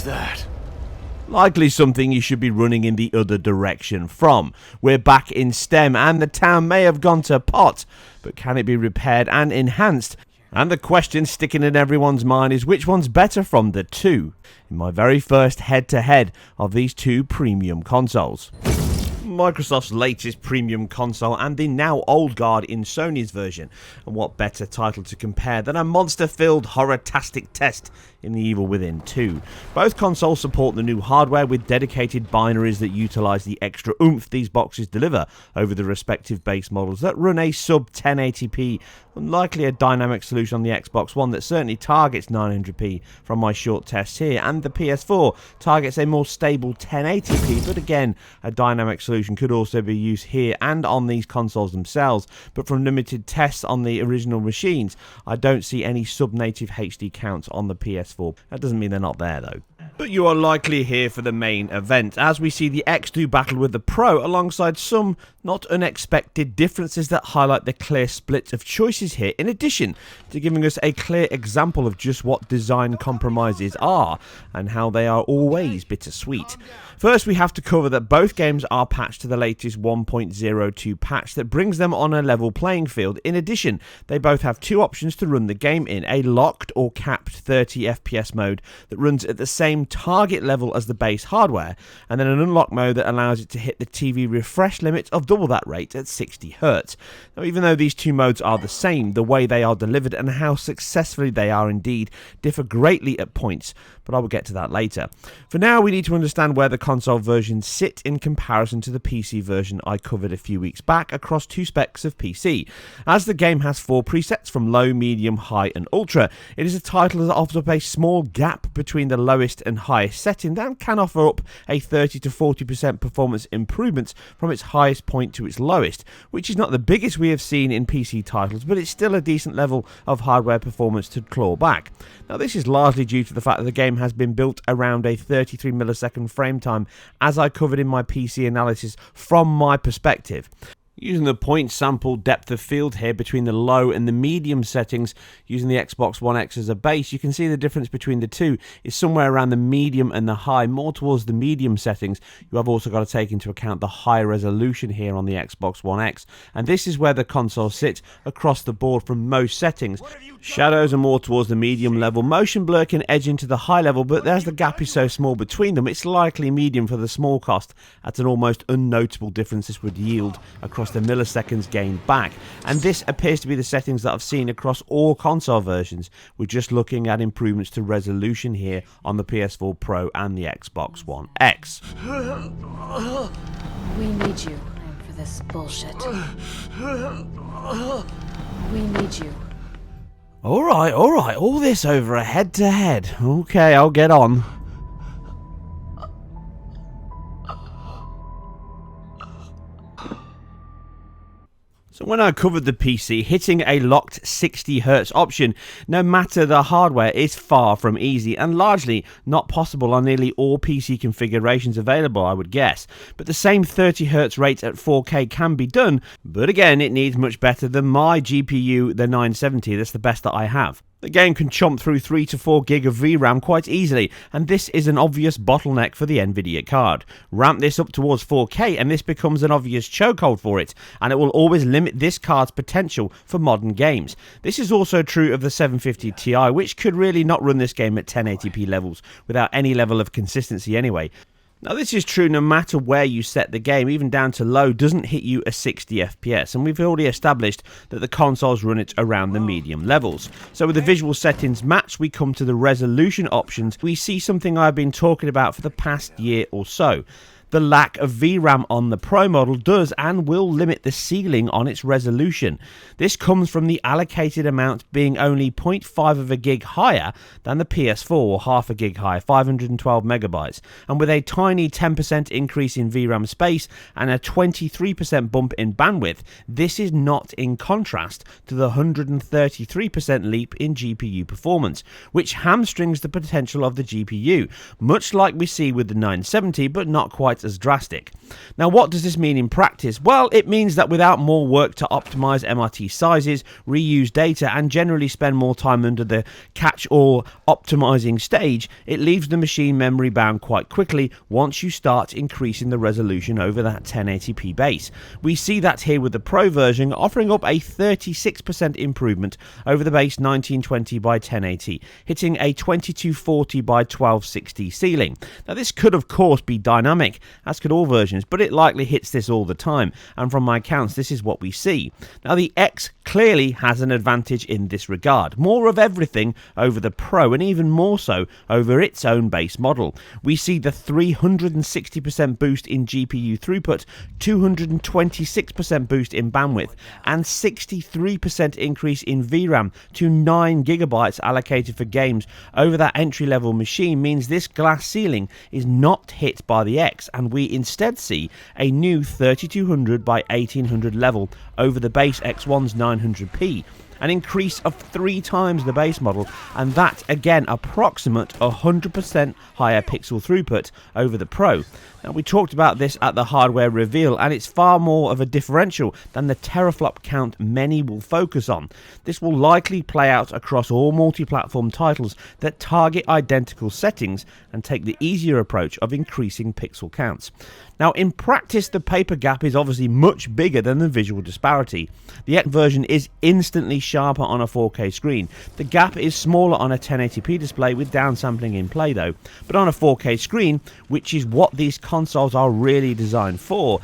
that? Likely something you should be running in the other direction from. We're back in STEM and the town may have gone to pot, but can it be repaired and enhanced? And the question sticking in everyone's mind is which one's better from the two? In my very first head-to-head of these two premium consoles. Microsoft's latest premium console and the now old guard in Sony's version. And what better title to compare than a monster-filled horror-tastic test in The Evil Within 2. Both consoles support the new hardware with dedicated binaries that utilise the extra oomph these boxes deliver over the respective base models that run a sub 1080p, unlikely a dynamic solution on the Xbox One that certainly targets 900p from my short tests here, and the PS4 targets a more stable 1080p, but again a dynamic solution could also be used here and on these consoles themselves, but from limited tests on the original machines I don't see any sub-native HD counts on the PS4. That doesn't mean they're not there though. But you are likely here for the main event, as we see the X do battle with the Pro alongside some not unexpected differences that highlight the clear split of choices here, in addition to giving us a clear example of just what design compromises are and how they are always bittersweet. First, we have to cover that both games are patched to the latest 1.02 patch that brings them on a level playing field. In addition, they both have two options to run the game in, a locked or capped 30 FPS mode that runs at the same target level as the base hardware, and then an unlock mode that allows it to hit the TV refresh limit of double that rate at 60Hz. Now, even though these two modes are the same, the way they are delivered and how successfully they are indeed differ greatly at points, but I will get to that later. For now, we need to understand where the console versions sit in comparison to the PC version I covered a few weeks back across two specs of PC. As the game has 4 presets from low, medium, high and ultra, it is a title that offers up a small gap between the lowest and highest setting that can offer up a 30 to 40% performance improvement from its highest point to its lowest, which is not the biggest we have seen in PC titles, but it's still a decent level of hardware performance to claw back. Now, this is largely due to the fact that the game has been built around a 33 millisecond frame time, as I covered in my PC analysis from my perspective. Using the point sample depth of field here between the low and the medium settings, using the Xbox One X as a base, you can see the difference between the two is somewhere around the medium and the high, more towards the medium settings. You have also got to take into account the high resolution here on the Xbox One X, and this is where the console sits across the board from most settings. Shadows are more towards the medium level, motion blur can edge into the high level, but as the gap is so small between them, it's likely medium for the small cost at an almost unnotable difference this would yield across the milliseconds gained back. And this appears to be the settings that I've seen across all console versions. We're just looking at improvements to resolution here on the PS4 Pro and the Xbox One X. We need you for this bullshit. We need you. Alright, all this over a head-to-head. Okay, I'll get on. So when I covered the PC, hitting a locked 60Hz option, no matter the hardware, is far from easy and largely not possible on nearly all PC configurations available, I would guess. But the same 30Hz rate at 4K can be done, but again, it needs much better than my GPU, the 970, that's the best that I have. The game can chomp through 3 to 4 gig of VRAM quite easily, and this is an obvious bottleneck for the Nvidia card. Ramp this up towards 4K and this becomes an obvious chokehold for it, and it will always limit this card's potential for modern games. This is also true of the 750 Ti, which could really not run this game at 1080p levels without any level of consistency anyway. Now, this is true no matter where you set the game, even down to low doesn't hit you a 60 FPS, and we've already established that the consoles run it around the medium levels. So with the visual settings matched, we come to the resolution options. We see something I've been talking about for the past year or so. The lack of VRAM on the Pro model does and will limit the ceiling on its resolution. This comes from the allocated amount being only 0.5 of a gig higher than the PS4, or half a gig higher, 512 megabytes, and with a tiny 10% increase in VRAM space and a 23% bump in bandwidth, this is not in contrast to the 133% leap in GPU performance, which hamstrings the potential of the GPU, much like we see with the 970, but not quite quite as drastic. Now, what does this mean in practice? Well, it means that without more work to optimize MRT sizes, reuse data, and generally spend more time under the catch-all optimizing stage, it leaves the machine memory bound quite quickly once you start increasing the resolution over that 1080p base. We see that here with the Pro version, offering up a 36% improvement over the base 1920 by 1080, hitting a 2240 by 1260 ceiling. Now, this could of course be dynamic, as could all versions, but it likely hits this all the time, and from my counts this is what we see. Now, the X clearly has an advantage in this regard, more of everything over the Pro, and even more so over its own base model. We see the 360% boost in GPU throughput, 226% boost in bandwidth, and 63% increase in VRAM to 9GB allocated for games over that entry-level machine means this glass ceiling is not hit by the X, and we instead see a new 3200 by 1800 level over the base X1's 900p, an increase of 3 times the base model, and that again approximate 100% higher pixel throughput over the Pro. Now, we talked about this at the hardware reveal, and it's far more of a differential than the teraflop count many will focus on. This will likely play out across all multi-platform titles that target identical settings and take the easier approach of increasing pixel counts. Now, in practice, the paper gap is obviously much bigger than the visual disparity. The X version is instantly sharper on a 4K screen. The gap is smaller on a 1080p display with downsampling in play though, but on a 4K screen, which is what these consoles are really designed for,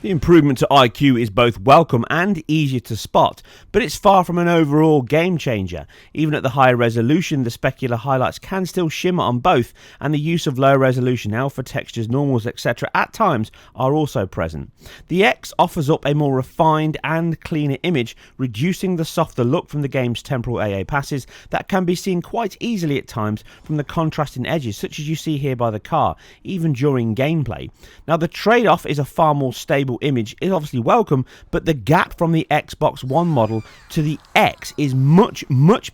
the improvement to IQ is both welcome and easier to spot, but it's far from an overall game changer. Even at the higher resolution, the specular highlights can still shimmer on both, and the use of low resolution alpha textures, normals, etc. at times are also present. The X offers up a more refined and cleaner image, reducing the softer look from the game's temporal AA passes that can be seen quite easily at times from the contrasting edges, such as you see here by the car, even during gameplay. Now, the trade-off is a far more stable image is obviously welcome, but the gap from the Xbox One model to the X is much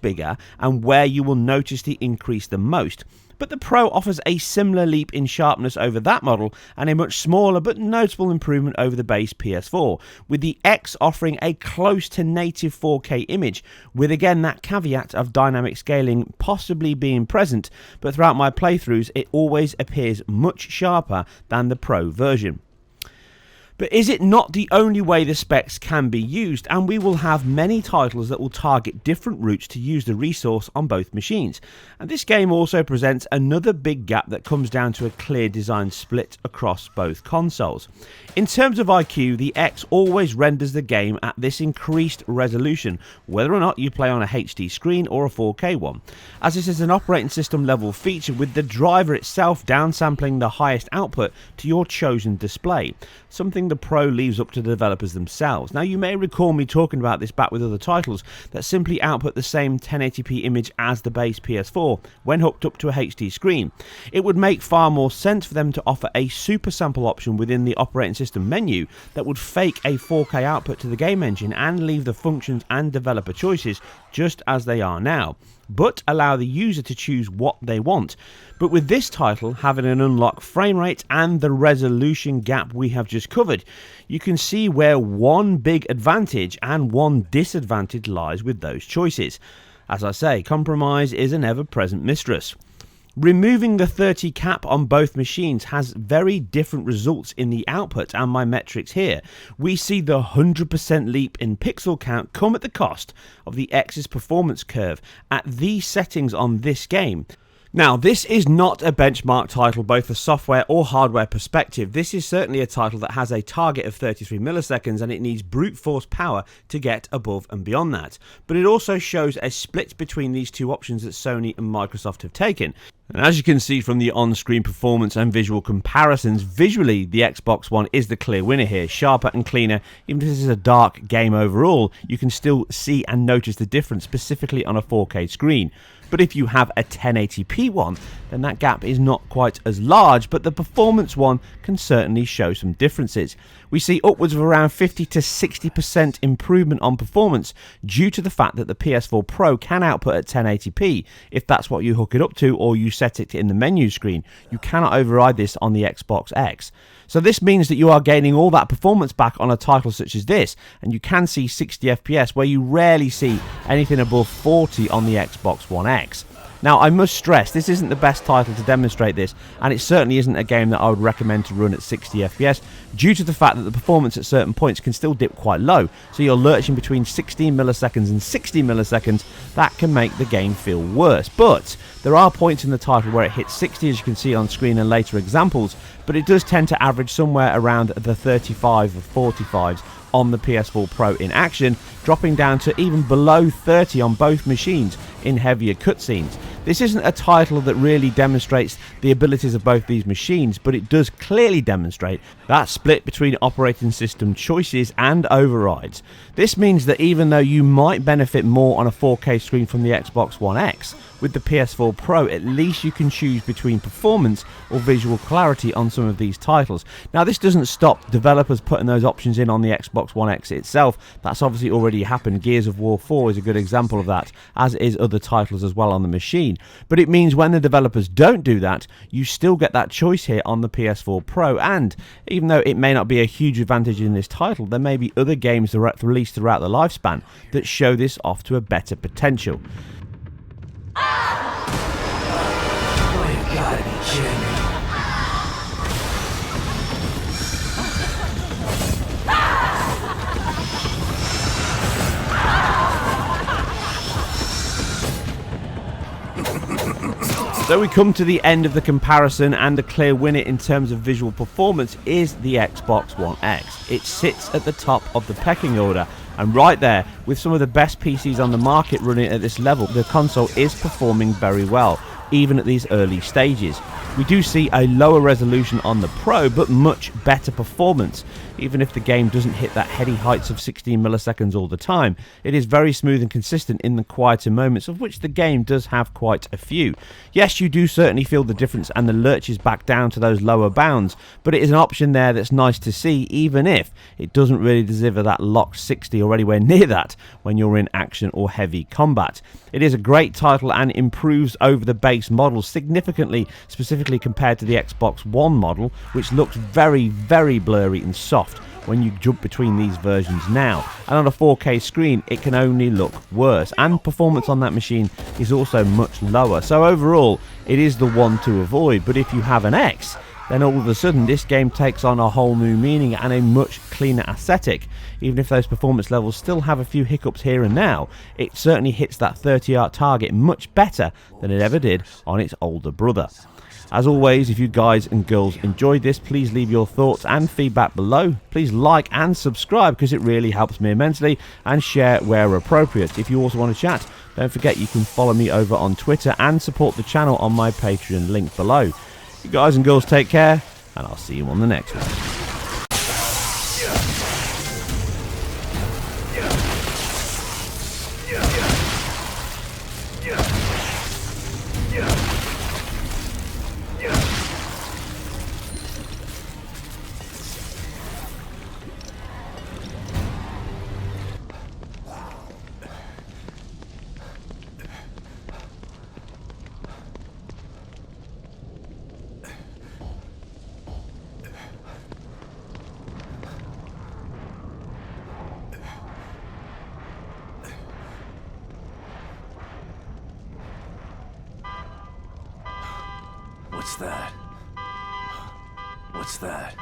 bigger, and where you will notice the increase the most. But the Pro offers a similar leap in sharpness over that model, and a much smaller but notable improvement over the base PS4, with the X offering a close to native 4K image, with again that caveat of dynamic scaling possibly being present, but throughout my playthroughs it always appears much sharper than the Pro version. But is it not the only way the specs can be used, and we will have many titles that will target different routes to use the resource on both machines? And this game also presents another big gap that comes down to a clear design split across both consoles. In terms of IQ, the X always renders the game at this increased resolution, whether or not you play on a HD screen or a 4K one, as this is an operating system level feature, with the driver itself downsampling the highest output to your chosen display, something the Pro leaves up to the developers themselves. Now, you may recall me talking about this back with other titles that simply output the same 1080p image as the base PS4 when hooked up to a HD screen. It would make far more sense for them to offer a super sample option within the operating system menu that would fake a 4K output to the game engine and leave the functions and developer choices just as they are now, but allow the user to choose what they want. But with this title having an unlocked frame rate and the resolution gap we have just covered, you can see where one big advantage and one disadvantage lies with those choices. As I say, compromise is an ever-present mistress. Removing the 30 cap on both machines has very different results in the output, and my metrics here. We see the 100% leap in pixel count come at the cost of the X's performance curve at these settings on this game. Now, this is not a benchmark title both a software or hardware perspective. This is certainly a title that has a target of 33 milliseconds, and it needs brute force power to get above and beyond that. But it also shows a split between these two options that Sony and Microsoft have taken. And as you can see from the on-screen performance and visual comparisons, visually the Xbox One is the clear winner here, sharper and cleaner. Even if this is a dark game overall, you can still see and notice the difference, specifically on a 4K screen. But if you have a 1080p one, then that gap is not quite as large, but the performance one can certainly show some differences. We see upwards of around 50 to 60% improvement on performance due to the fact that the PS4 Pro can output at 1080p if that's what you hook it up to or you set it in the menu screen. You cannot override this on the Xbox X. So this means that you are gaining all that performance back on a title such as this, and you can see 60 FPS where you rarely see anything above 40 on the Xbox One X. Now, I must stress, this isn't the best title to demonstrate this, and it certainly isn't a game that I would recommend to run at 60 FPS, due to the fact that the performance at certain points can still dip quite low, so you're lurching between 16 milliseconds and 60 milliseconds. That can make the game feel worse. But there are points in the title where it hits 60, as you can see on screen in later examples, but it does tend to average somewhere around the 35 or 45s on the PS4 Pro in action, dropping down to even below 30 on both machines in heavier cutscenes. This isn't a title that really demonstrates the abilities of both these machines, but it does clearly demonstrate that split between operating system choices and overrides. This means that even though you might benefit more on a 4K screen from the Xbox One X, with the PS4 Pro, at least you can choose between performance or visual clarity on some of these titles. Now, this doesn't stop developers putting those options in on the Xbox One X itself. That's obviously already happened. Gears of War 4 is a good example of that, as is other titles as well on the machine. But it means when the developers don't do that, you still get that choice here on the PS4 Pro, and even though it may not be a huge advantage in this title, there may be other games that are released throughout the lifespan that show this off to a better potential. You gotta be kidding me. So we come to the end of the comparison, and the clear winner in terms of visual performance is the Xbox One X. It sits at the top of the pecking order, and right there, with some of the best PCs on the market running at this level, the console is performing very well, even at these early stages. We do see a lower resolution on the Pro, but much better performance. Even if the game doesn't hit that heady heights of 16 milliseconds all the time, it is very smooth and consistent in the quieter moments, of which the game does have quite a few. Yes, you do certainly feel the difference and the lurches back down to those lower bounds, but it is an option there that's nice to see, even if it doesn't really deliver that locked 60 or anywhere near that when you're in action or heavy combat. It is a great title and improves over the base model significantly, specifically compared to the Xbox One model, which looks very, very blurry and soft when you jump between these versions now, and on a 4K screen it can only look worse, and performance on that machine is also much lower. So overall it is the one to avoid, but if you have an X, then all of a sudden this game takes on a whole new meaning and a much cleaner aesthetic. Even if those performance levels still have a few hiccups here and now, it certainly hits that 30 target much better than it ever did on its older brother. As always, if you guys and girls enjoyed this, please leave your thoughts and feedback below. Please like and subscribe because it really helps me immensely, and share where appropriate. If you also want to chat, don't forget you can follow me over on Twitter and support the channel on my Patreon link below. You guys and girls take care, and I'll see you on the next one. What's that? What's that?